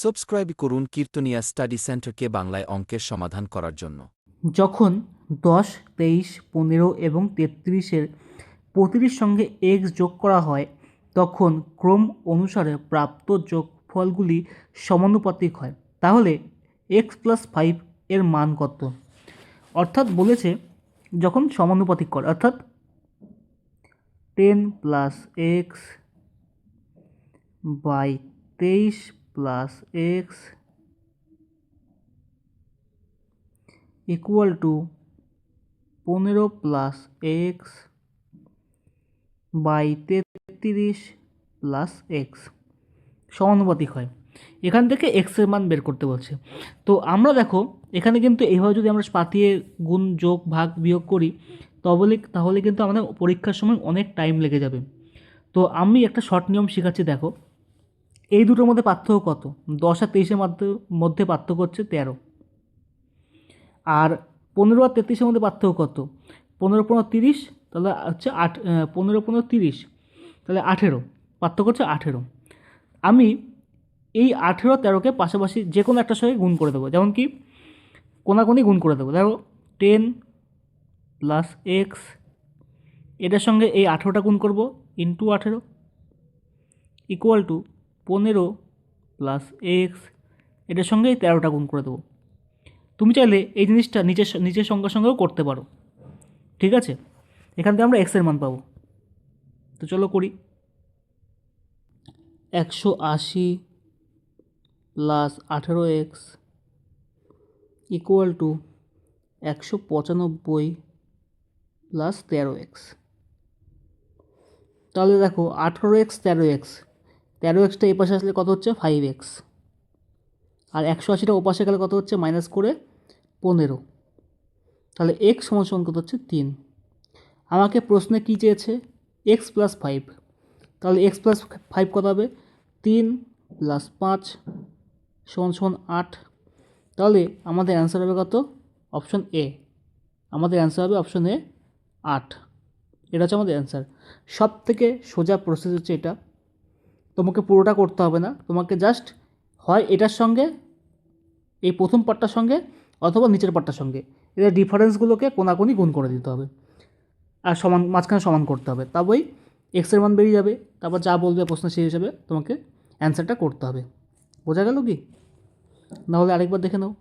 Subscribe করুন কীর্তনিয়া study সেন্টারকে বাংলায় অঙ্কের সমাধান করার জন্য। যখন 10, 23, 15 এবং 33-এর প্রতিটির সঙ্গে x যোগ করা হয় তখন ক্রম অনুসারে প্রাপ্ত যোগফলগুলি সমানুপাতিক হয়। তাহলে x + 5 এর মান কত? অর্থাৎ বলেছে যখন সমানুপাতিক করে, অর্থাৎ 10 + x by 23 + x equal to 15 + x by 33 + x সমানুপাতিক হয়। এখান থেকে x এর মান বের করতে বলছে। তো আমরা দেখো এখানে কিন্তু এইভাবে যদি আমরা পাতিয়ে গুণ যোগ ভাগ বিয়োগ করি তাহলে কিন্তু আমাদের পরীক্ষার সময় অনেক টাইম লেগে যাবে। তো আমি একটা শর্ট নিয়ম শেখাচ্ছি, দেখো এই দুটোর মধ্যে পার্থক্য কত? 10 আর 23-এর মধ্যে পার্থক্য হচ্ছে 13, আর 15 আর 33-এর মধ্যে পার্থক্য কত? 15 15 30, তাহলে হচ্ছে 15 15 30, তাহলে 18, পার্থক্য হচ্ছে 18। আমি এই 18 13কে পাশাপাশি যে কোনো একটার সঙ্গে গুণ করে দেবো, যেমন কি কোনাকুনি গুণ করে দেবো। দেখো 10 + x, এটার সঙ্গে এই 18টা গুণ করব ইন্টু 18 ইকুয়াল টু 15 + x, এটার সঙ্গে এই 13টা গুণ করে দেবো। তুমি চাইলে এই জিনিসটা নিচের সংখ্যার সঙ্গেও করতে পারো, ঠিক আছে? এখান থেকে আমরা এক্সের মান পাবো। তো চলো করি। 180 + 18x ইকুয়াল টু 195 + 13x। তাহলে দেখো 18x 13xটা এই পাশে আসলে কত হচ্ছে? 5x, আর 180টা ওপাশে গেলে কত হচ্ছে? মাইনাস করে 15। তাহলে x সমান কত হচ্ছে? 3। আমাকে প্রশ্নে কী চেয়েছে? x + 5। তাহলে x + 5 কত হবে? 3 + 5 = 8। তাহলে আমাদের অ্যান্সার হবে কত? Option A. আমাদের অ্যান্সার হবে অপশন এ 8। এটা হচ্ছে আমাদের অ্যান্সার। সব থেকে সোজা প্রসেস হচ্ছে এটা। তোমাকে পুরোটা করতে হবে না, তোমাকে জাস্ট হয় এটার সঙ্গে এই প্রথম পার্টটার সঙ্গে অথবা নিচের পার্টটার সঙ্গে এদের ডিফারেন্সগুলোকে কোনাকুনি গুণ করে দিতে হবে, আর মাঝখানে সমান করতে হবে। তবেই এক্সের মান বেরিয়ে যাবে। তারপর যা বলবে প্রশ্ন সেই হিসাবে তোমাকে অ্যান্সারটা করতে হবে। বোঝা গেল কি? নাহলে আরেকবার দেখে নাও।